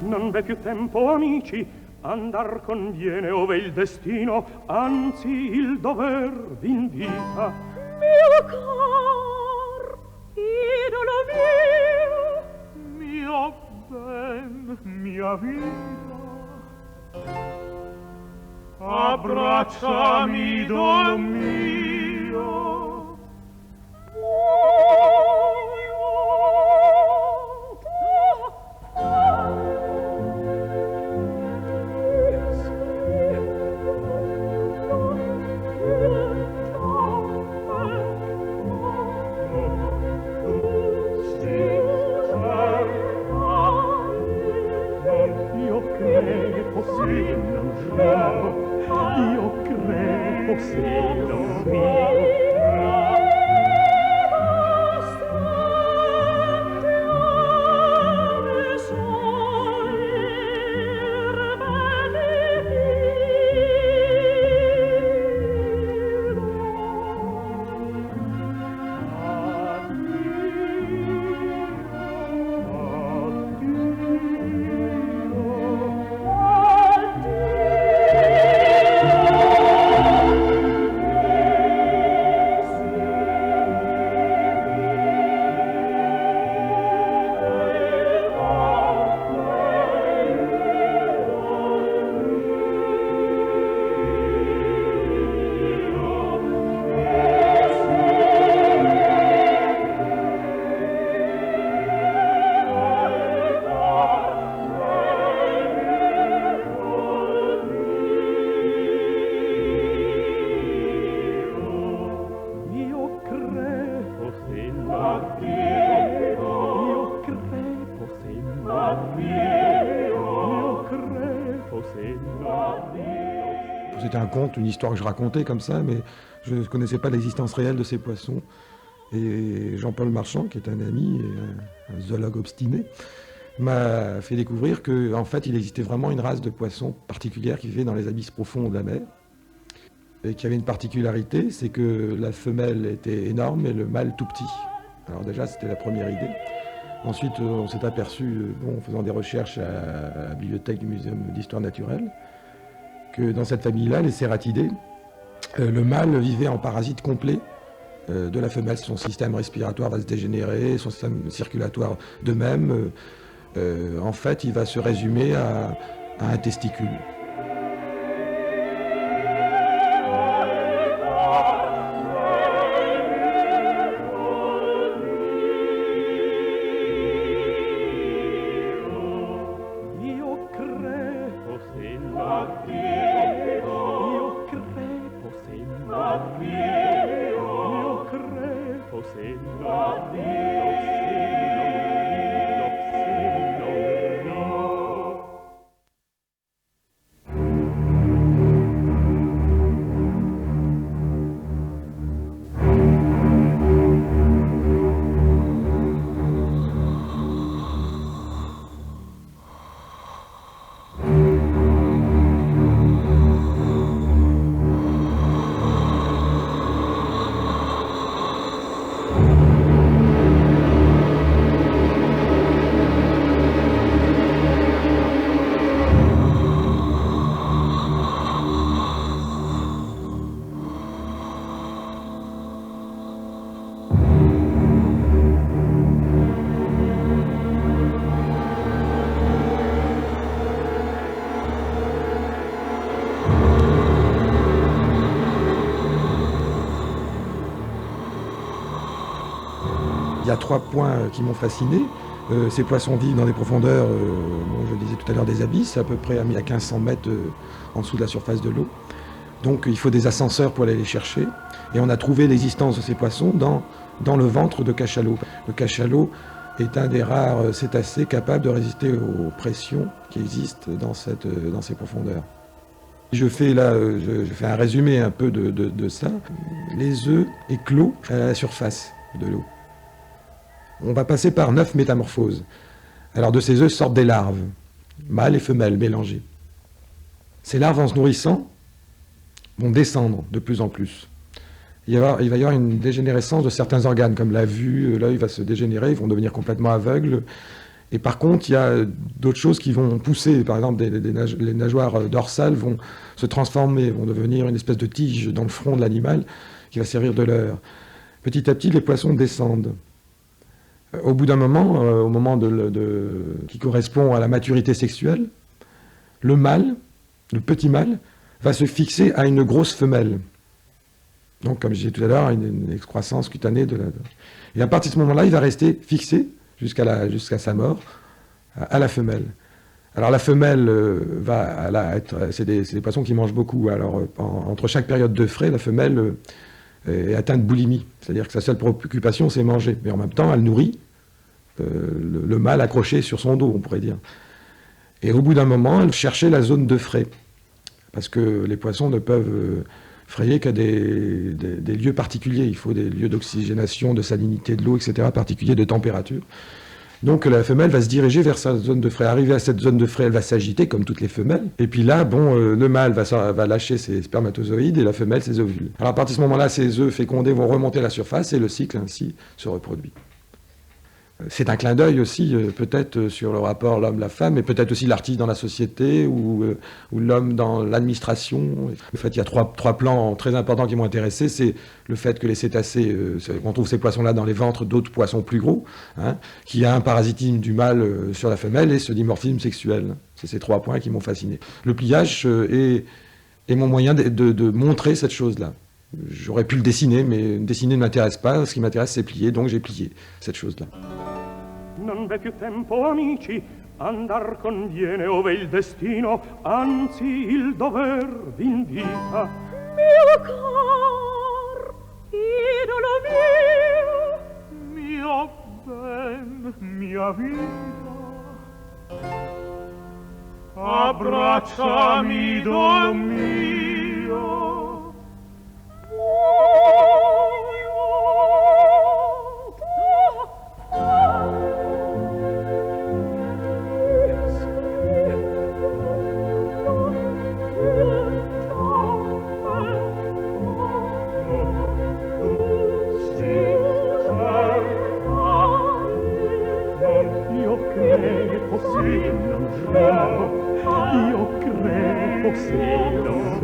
non v'è più tempo, amici, andar conviene ove il destino, anzi il dover v'invita. Mio cor, idolo mio, mio ben, mia vita, abbracciami, idolo mio. Io crepo se non rido. C'était un conte, une histoire que je racontais comme ça, mais je ne connaissais pas l'existence réelle de ces poissons. Et Jean-Paul Marchand, qui est un ami, et un zoologue obstiné, m'a fait découvrir qu'en fait, il existait vraiment une race de poissons particulière qui vivait dans les abysses profonds de la mer, et qui avait une particularité, c'est que la femelle était énorme et le mâle tout petit. Alors déjà, c'était la première idée. Ensuite, on s'est aperçu, en faisant des recherches à la bibliothèque du Muséum d'histoire naturelle, que dans cette famille-là, les cératidés, le mâle vivait en parasite complet de la femelle. Son système respiratoire va se dégénérer, son système circulatoire de même. En fait, il va se résumer à un testicule. Il y a 3 points qui m'ont fasciné. Ces poissons vivent dans des profondeurs, je disais tout à l'heure, des abysses, à peu près à 1500 mètres en dessous de la surface de l'eau. Donc il faut des ascenseurs pour aller les chercher. Et on a trouvé l'existence de ces poissons dans le ventre de cachalot. Le cachalot est un des rares cétacés capables de résister aux pressions qui existent dans ces profondeurs. Je fais un résumé un peu de ça. Les œufs éclosent à la surface de l'eau. On va passer par 9 métamorphoses. Alors de ces œufs sortent des larves, mâles et femelles mélangées. Ces larves, en se nourrissant, vont descendre de plus en plus. Il va y avoir une dégénérescence de certains organes, comme la vue, l'œil va se dégénérer, ils vont devenir complètement aveugles. Et par contre, il y a d'autres choses qui vont pousser. Par exemple, les nageoires dorsales vont se transformer, vont devenir une espèce de tige dans le front de l'animal qui va servir de leurre. Petit à petit, les poissons descendent. Au bout d'un moment, au moment qui correspond à la maturité sexuelle, le mâle, le petit mâle, va se fixer à une grosse femelle. Donc, comme je disais tout à l'heure, une excroissance cutanée Et à partir de ce moment-là, il va rester fixé jusqu'à sa mort à la femelle. Alors la femelle va être... C'est des poissons qui mangent beaucoup. Alors entre chaque période de frai, la femelle est atteinte de boulimie. C'est-à-dire que sa seule préoccupation, c'est manger. Mais en même temps, elle nourrit le mâle accroché sur son dos, on pourrait dire. Et au bout d'un moment, elle cherchait la zone de frai. Parce que les poissons ne peuvent frayer qu'à des lieux particuliers. Il faut des lieux d'oxygénation, de salinité de l'eau, etc., particuliers de température. Donc la femelle va se diriger vers sa zone de frai. Arrivée à cette zone de frai, elle va s'agiter comme toutes les femelles. Et puis là, le mâle va lâcher ses spermatozoïdes et la femelle ses ovules. Alors à partir de ce moment-là, ces œufs fécondés vont remonter à la surface et le cycle ainsi se reproduit. C'est un clin d'œil aussi, peut-être sur le rapport l'homme-la femme, mais peut-être aussi l'artiste dans la société ou l'homme dans l'administration. En fait, il y a trois plans très importants qui m'ont intéressé. C'est le fait que les cétacés, on trouve ces poissons-là dans les ventres d'autres poissons plus gros, hein, qu'il y a un parasitisme du mâle sur la femelle et ce dimorphisme sexuel. C'est ces 3 points qui m'ont fasciné. Le pliage est mon moyen de montrer cette chose-là. J'aurais pu le dessiner, mais dessiner ne m'intéresse pas. Ce qui m'intéresse, c'est plier, donc j'ai plié cette chose-là. Non v'è più tempo, amici, andar conviene ove il destino, anzi il dover v'invita. Mio cor, idolo mio, Mio ben, mia vita. Abbracciami, idolo mio. Io crepo se non